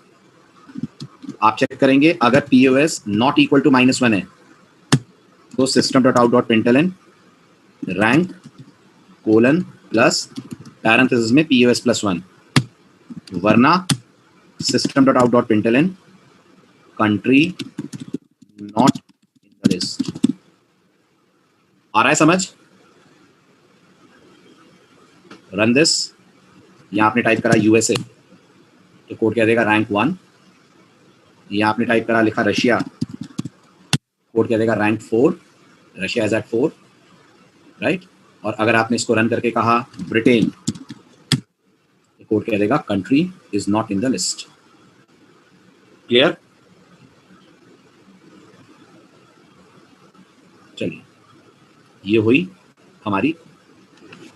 [SPEAKER 1] आप चेक करेंगे, अगर POS नॉट इक्वल टू -1 है तो system.out.println rank colon plus parenthesis में POS +1, वरना system.out.println country not in the list. आ रहा है समझ? Run this. यहां आपने टाइप करा USA तो कोड क्या देगा? रैंक 1। यहां आपने टाइप करा, लिखा रशिया, कोड क्या देगा? Rank 4, Russia is at 4, right. और अगर आपने इसको रन करके कहा ब्रिटेन तो कोड क्या देगा? Country is not in the list. Clear? चलिए, ये हुई हमारी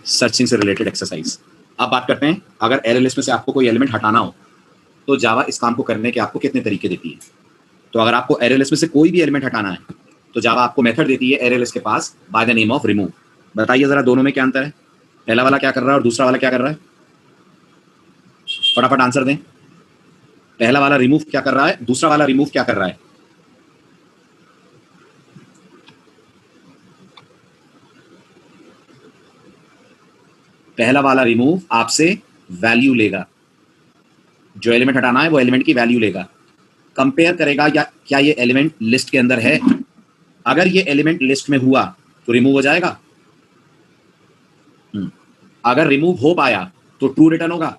[SPEAKER 1] सर्चिंग से रिलेटेड एक्सरसाइज। अब बात करते हैं, अगर एरे लिस्ट में से आपको कोई एलिमेंट हटाना हो तो जावा इस काम को करने के आपको कितने तरीके देती है। तो अगर आपको एरे लिस्ट में से कोई भी एलिमेंट हटाना है तो जावा आपको मेथड देती है एरे लिस्ट के पास by the name of remove. बताइए जरा दोनों में क्या अंतर है? पहला वाला क्या कर रहा है और दूसरा वाला क्या कर रहा है? फटाफट आंसर दें। पहला वाला रिमूव क्या कर रहा है, दूसरा वाला रिमूव क्या कर रहा है? पहला वाला रिमूव आपसे वैल्यू लेगा, जो एलिमेंट हटाना है वो एलिमेंट की वैल्यू लेगा, कंपेयर करेगा या क्या ये एलिमेंट लिस्ट के अंदर है। अगर ये एलिमेंट लिस्ट में हुआ तो रिमूव हो जाएगा। अगर रिमूव हो पाया तो ट्रू रिटर्न होगा,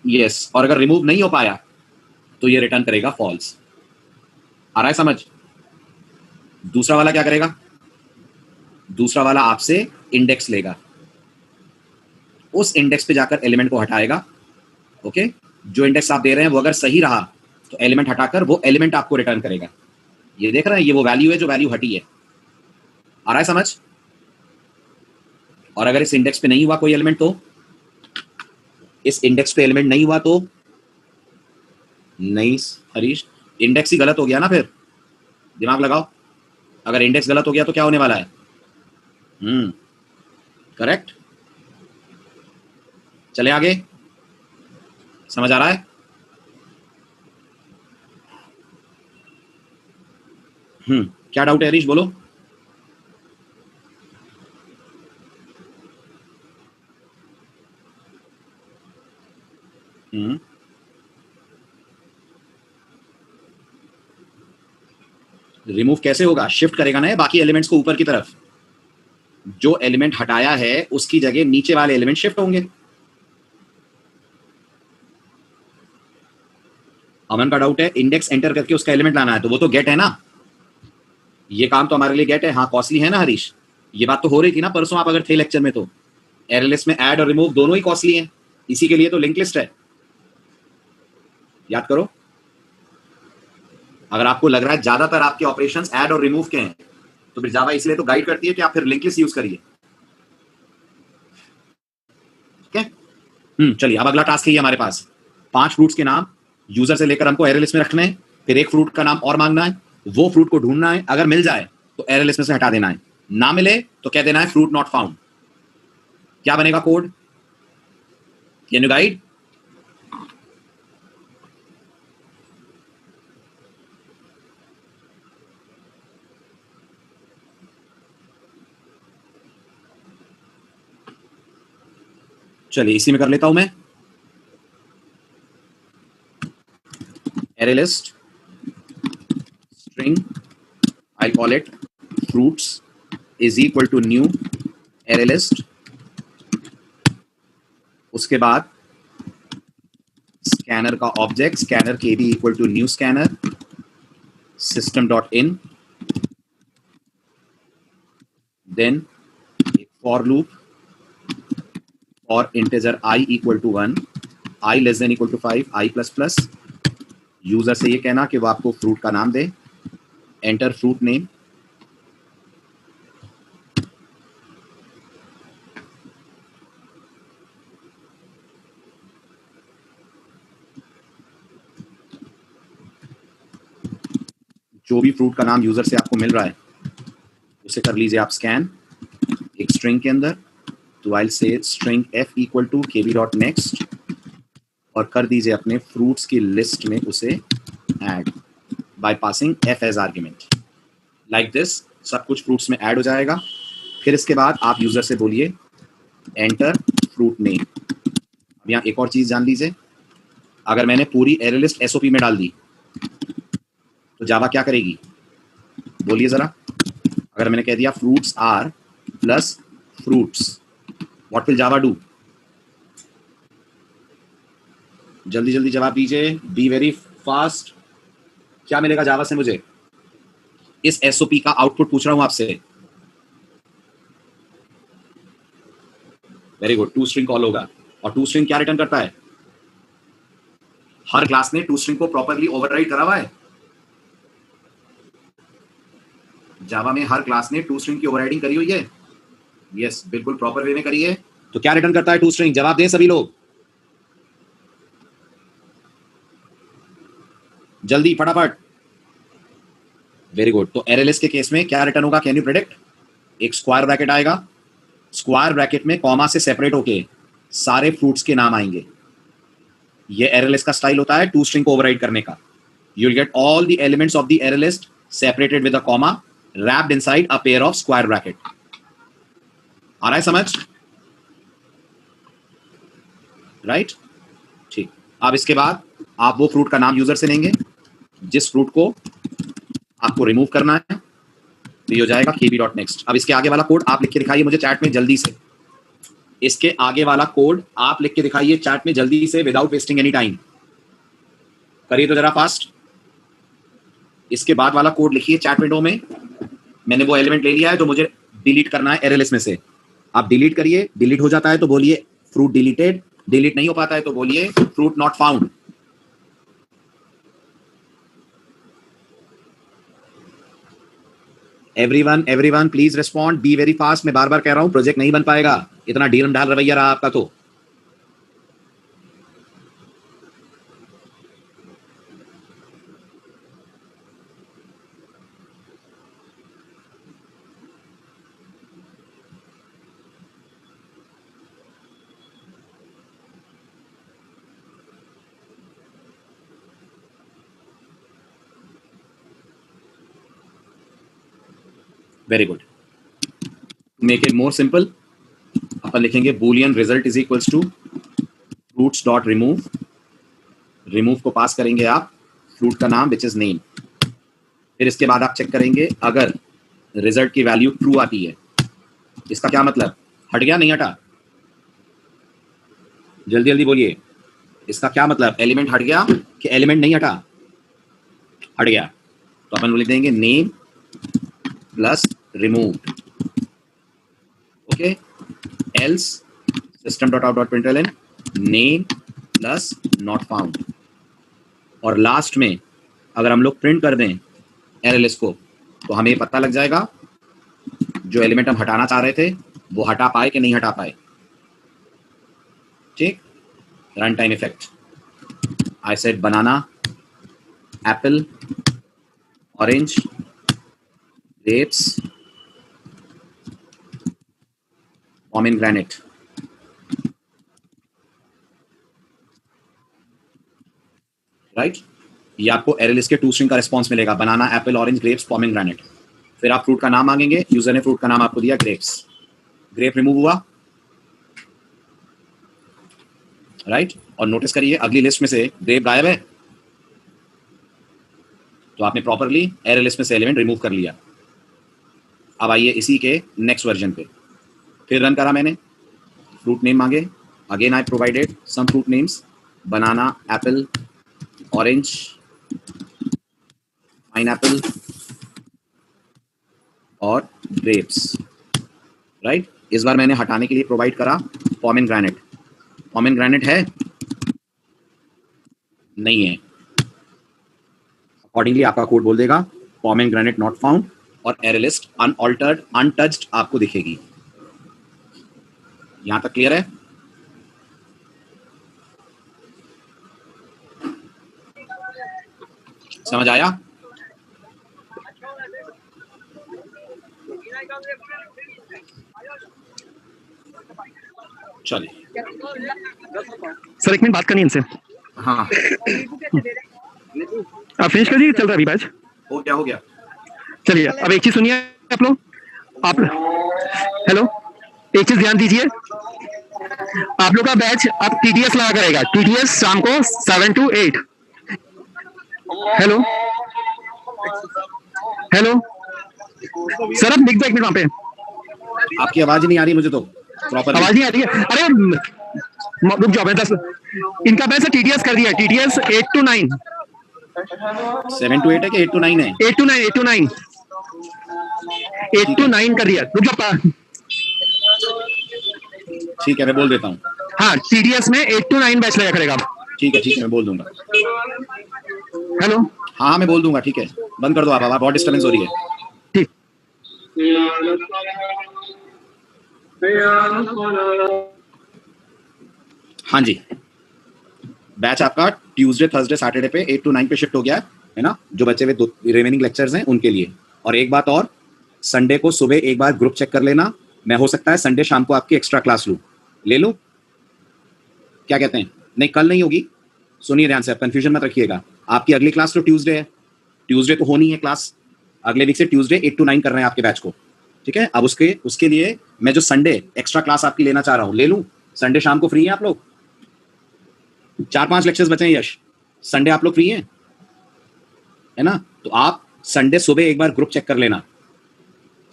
[SPEAKER 1] यस। और अगर रिमूव नहीं हो पाया तो ये रिटर्न करेगा फॉल्स। आ रहा है समझ? दूसरा वाला क्या करेगा? दूसरा वाला आपसे इंडेक्स लेगा, उस इंडेक्स पे जाकर एलिमेंट को हटाएगा। ओके, जो इंडेक्स आप दे रहे हैं वो अगर सही रहा तो एलिमेंट हटाकर वो एलिमेंट आपको रिटर्न करेगा। ये देख रहे हैं, ये वो वैल्यू है जो वैल्यू हटी है। आ रहा है समझ? और अगर इस इंडेक्स पे नहीं हुआ कोई एलिमेंट तो, इस इंडेक्स पे एलिमेंट नहीं हुआ तो, नहीं हरीश, इंडेक्स ही गलत हो गया ना, फिर दिमाग लगाओ। अगर इंडेक्स गलत हो गया तो क्या होने वाला है? करेक्ट। चले आगे, समझ आ रहा है? क्या डाउट है हरीश, बोलो। रिमूव कैसे होगा? शिफ्ट करेगा ना बाकी एलिमेंट्स को ऊपर की तरफ। जो एलिमेंट हटाया है उसकी जगह नीचे वाले एलिमेंट शिफ्ट होंगे। अमन का डाउट है इंडेक्स एंटर करके उसका एलिमेंट लाना है, तो वो तो गेट है ना, ये काम तो हमारे लिए गेट है। हाँ कॉस्टली है ना हरीश, ये बात तो हो रही थी ना परसों आप अगर थे लेक्चर में, तो एरे लिस्ट में ऐड और रिमूव दोनों ही कॉस्टली हैं, इसी के लिए तो लिंक लिस्ट है। याद करो, अगर आपको लग रहा है ज्यादातर आपके ऑपरेशंस ऐड और रिमूव के हैं तो फिर जावा इसलिए तो गाइड करती है कि आप फिर लिंक लिस्ट यूज करिए। ठीक है, चलिए अब अगला टास्क है हमारे पास। 5 फ्रूट्स के नाम यूजर से लेकर हमको एरे लिस्ट में रखने हैं, फिर एक फ्रूट का नाम और मांगना है, वो फ्रूट को ढूंढना है, अगर मिल जाए तो एरे लिस्ट में से हटा देना है, ना मिले तो कह देना है फ्रूट नॉट फाउंड। क्या बनेगा कोड? Can you guide? चलिए इसी में कर लेता हूं मैं। Array list string, I'll call it fruits is equal to new array list। उसके बाद स्कैनर का ऑब्जेक्ट स्कैनर के B equal to new scanner system dot in, then for loop और integer i equal to 1, i less than equal to 5, i plus plus. User से ये कहना कि वो आपको फ्रूट का नाम दे, एंटर फ्रूट नेम, जो भी फ्रूट का नाम यूजर से आपको मिल रहा है उसे कर लीजिए आप स्कैन। एक स्ट्रिंग के अंदर, तो I say string f equal to kb dot next और कर दीजिए अपने फ्रूट्स की लिस्ट में उसे add by passing f as argument. Like this सब कुछ फ्रूट्स में ऐड हो जाएगा। फिर इसके बाद आप यूजर से बोलिए एंटर फ्रूट नेम। अब यहाँ एक और चीज जान लीजिए, अगर मैंने पूरी एरे लिस्ट एसओपी में डाल दी तो जावा क्या करेगी, बोलिए जरा। अगर मैंने कह दिया fruits are plus fruits, what will Java do? जल्दी जल्दी जवाब दीजिए, बी वेरी फास्ट। क्या मिलेगा जावा से मुझे? इस एसओपी का आउटपुट पूछ रहा हूं आपसे। Very good, to string call होगा। और टू स्ट्रिंग क्या रिटर्न करता है? हर क्लास ने टू स्ट्रिंग को प्रॉपरली ओवरराइड करा हुआ है। जावा में हर क्लास ने टू स्ट्रिंग की ओवरराइडिंग करी हुई है। यस, बिल्कुल प्रॉपर वे में करी है। तो क्या रिटर्न करता है टू स्ट्रिंग? जवाब दें सभी लोग, जल्दी फटाफट। Very good. तो एरएलएस के केस में क्या रिटर्न होगा, कैन यू प्रेडिक्ट? एक स्क्वायर ब्रैकेट आएगा, स्क्वायर ब्रैकेट में कॉमा से सेपरेट होके सारे फ्रूट्स के नाम आएंगे। ये एरएलएस का स्टाइल होता है टू स्ट्रिंग को ओवरराइड करने का। You will get all the elements of the array list separated with a comma wrapped inside a pair of square bracket। आ रहा है समझ? राइट, ठीक। अब इसके बाद आप वो फ्रूट का नाम यूजर से लेंगे जिस फ्रूट को आपको रिमूव करना है, तो ये हो जाएगा kb डॉट नेक्स्ट। अब इसके आगे वाला कोड आप लिख के दिखाइए मुझे चैट में जल्दी से। इसके आगे वाला कोड आप लिख के दिखाइए चैट में जल्दी से, विदाउट वेस्टिंग एनी टाइम। करिए तो जरा फास्ट। इसके बाद वाला कोड लिखिए चैट विंडो में। मैंने वो एलिमेंट ले लिया है जो मुझे डिलीट करना है एरे लिस्ट में से। आप डिलीट करिए, डिलीट हो जाता है तो बोलिए फ्रूट डिलीटेड, डिलीट नहीं हो पाता है तो बोलिए fruit not found. Everyone please respond, be very fast. मैं बार बार कह रहा हूं प्रोजेक्ट नहीं बन पाएगा, इतना ढील ढाल रवैया रहा आपका तो। Very good. Make it more simple, अपन लिखेंगे boolean result is equals to fruits dot remove. Remove को पास करेंगे आप फ्रूट का नाम विच इज नेम। फिर इसके बाद आप चेक करेंगे अगर रिजल्ट की वैल्यू ट्रू आती है, इसका क्या मतलब? हट गया नहीं हटा? जल्दी जल्दी बोलिए, इसका क्या मतलब? एलिमेंट हट गया कि एलिमेंट नहीं हटा? हट गया। तो अपन लिख देंगे name plus remove. Okay, else system dot out dot println name plus not found. और लास्ट में अगर हम लोग प्रिंट कर दें एरएलएस को तो हमें पता लग जाएगा जो एलिमेंट हम हटाना चाह रहे थे वो हटा पाए कि नहीं हटा पाए। ठीक, run time effect. I said banana, apple, orange, grapes, pomegranate. Right, ये आपको एरएलएस के टू स्ट्रिंग का रिस्पॉन्स मिलेगा, बनाना, एप्पल, ऑरेंज, ग्रेप्स, पोमेग्रेनेट। फिर आप फ्रूट का नाम मांगेंगे, यूजर ने फ्रूट का नाम आपको दिया ग्रेप्स, ग्रेप रिमूव हुआ। राइट, और नोटिस करिए अगली लिस्ट में से ग्रेप गायब है, तो आपने प्रॉपरली एरे लिस्ट में से एलिमेंट रिमूव कर लिया। अब आइए इसी के नेक्स्ट वर्जन पे, फिर रन करा मैंने, फ्रूट नेम मांगे, again I provided some fruit names, banana, apple, orange, pineapple और ग्रेप्स। राइट, इस बार मैंने हटाने के लिए प्रोवाइड करा पोमेग्रेनेट। पोमेग्रेनेट है? नहीं है। अकॉर्डिंगली आपका कोड बोल देगा पोमेग्रेनेट नॉट फाउंड और एरे लिस्ट अनऑल्टर्ड अनटच्ड आपको दिखेगी। यहां तक क्लियर है? समझ आया? चलिए
[SPEAKER 2] सर 1 मिनट बात करनी है इनसे।
[SPEAKER 1] हाँ
[SPEAKER 2] आप फिनिश कर दिए, चल रहा है अभी बैच?
[SPEAKER 1] हो गया।
[SPEAKER 2] चलिए अब एक चीज सुनिए आप लोग, आप हेलो, एक चीज ध्यान दीजिए, आप लोग का बैच अब टीटीएस लगा करेगा, टीटीएस शाम को 7 to 8। हेलो हेलो सर, आप लिख दो 1 मिनट वहां पे,
[SPEAKER 1] आपकी आवाज नहीं आ रही मुझे तो प्रॉपर।
[SPEAKER 2] आवाज नहीं आ रही है? अरे रुक जाओ, मैं 10 इनका बैच टीटीएस कर दिया, टीटीएस 8 to 9।
[SPEAKER 1] 7 to 8 है कि 8 to 9 है?
[SPEAKER 2] 8 to 9, 8 to 9, 8 to 9 कर दिया। रुक जाओ,
[SPEAKER 1] ठीक है मैं बोल देता हूँ।
[SPEAKER 2] हाँ टीडीएस में 8 to 9 बैच लगा करेगा।
[SPEAKER 1] ठीक है मैं बोल दूंगा।
[SPEAKER 2] हेलो
[SPEAKER 1] हाँ मैं बोल दूंगा, ठीक है बंद कर दो आप, बहुत डिस्टर्बेंस हो रही है।
[SPEAKER 2] ठीक।
[SPEAKER 1] हाँ जी, बैच आपका ट्यूसडे थर्सडे सैटरडे पे 8 to 9 पे शिफ्ट हो गया है ना, जो बचे हुए 2 रिमेनिंग लेक्चर्स हैं उनके लिए। और एक बात और, संडे को सुबह एक बार ग्रुप चेक कर लेना, मैं हो सकता है संडे शाम को आपकी एक्स्ट्रा क्लास लूँ, ले लूँ, क्या कहते हैं? नहीं कल नहीं होगी, सुनिए ध्यान से, आप कंफ्यूजन मत रखिएगा। आपकी अगली क्लास तो ट्यूसडे है, ट्यूसडे तो होनी है क्लास, अगले वीक से ट्यूसडे 8 to 9 कर रहे हैं आपके बैच को, ठीक है। अब उसके लिए मैं जो संडे एक्स्ट्रा क्लास आपकी लेना चाह रहा हूँ, ले लूँ? संडे शाम को फ्री हैं आप लोग? 4-5 लेक्चर्स बचे हैं यश, संडे आप लोग फ्री हैं है ना? तो आप संडे सुबह एक बार ग्रुप चेक कर लेना,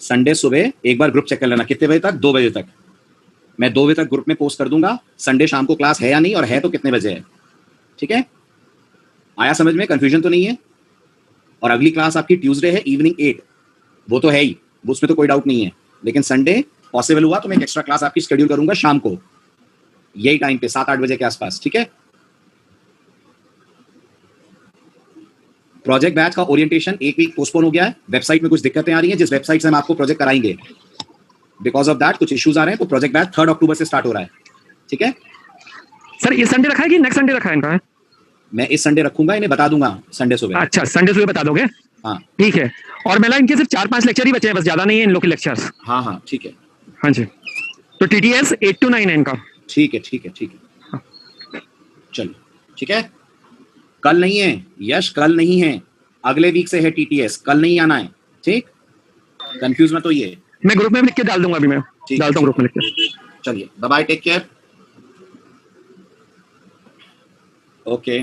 [SPEAKER 1] संडे सुबह एक बार ग्रुप चेक कर लेना। कितने बजे तक? 2 बजे तक। मैं 2 बजे तक ग्रुप में पोस्ट कर दूंगा संडे शाम को क्लास है या नहीं, और है तो कितने बजे है, ठीक है? आया समझ में? कंफ्यूजन तो नहीं है? और अगली क्लास आपकी ट्यूसडे है इवनिंग 8, वो तो है ही, उसमें तो कोई डाउट नहीं है। लेकिन संडे पॉसिबल हुआ तो मैं एक एक्स्ट्रा क्लास आपकी शेड्यूल करूंगा शाम को यही टाइम पे 7-8 बजे के आसपास, ठीक है? प्रोजेक्ट बैच का ओरिएंटेशन 1 वीक पोस्टपोन हो गया है, वेबसाइट में कुछ दिक्कतें आ रही हैं, जिस वेबसाइट से हम आपको प्रोजेक्ट कराएंगे बिकॉज ऑफ दैट कुछ इश्यूज आ रहे हैं, तो प्रोजेक्ट बैच 3 अक्टूबर से स्टार्ट हो रहा है, ठीक है?
[SPEAKER 2] सर ये संडे रखा है कि नेक्स्ट संडे रखा है इनका?
[SPEAKER 1] मैं इस संडे रखूंगा, इन्हें बता दूंगा संडे सुबह।
[SPEAKER 2] अच्छा संडे सुबह बता दोगे?
[SPEAKER 1] हाँ
[SPEAKER 2] ठीक है। और मेला इनके सिर्फ 4-5 लेक्चर ही बचे हैं बस, ज्यादा नहीं है इन लोग के लेक्चर्स।
[SPEAKER 1] हाँ ठीक है।
[SPEAKER 2] हाँ जी, तो टीटीएस 8 to 9 है इनका।
[SPEAKER 1] ठीक है चलिए, ठीक है। कल नहीं है यश, कल नहीं है, अगले वीक से है टीटीएस, कल नहीं आना है, ठीक? कंफ्यूज मत होइए।
[SPEAKER 2] मैं ग्रुप में लिख के डाल दूंगा, अभी मैं डालता हूँ ग्रुप में लिख के।
[SPEAKER 1] चलिए bye bye, take care, okay.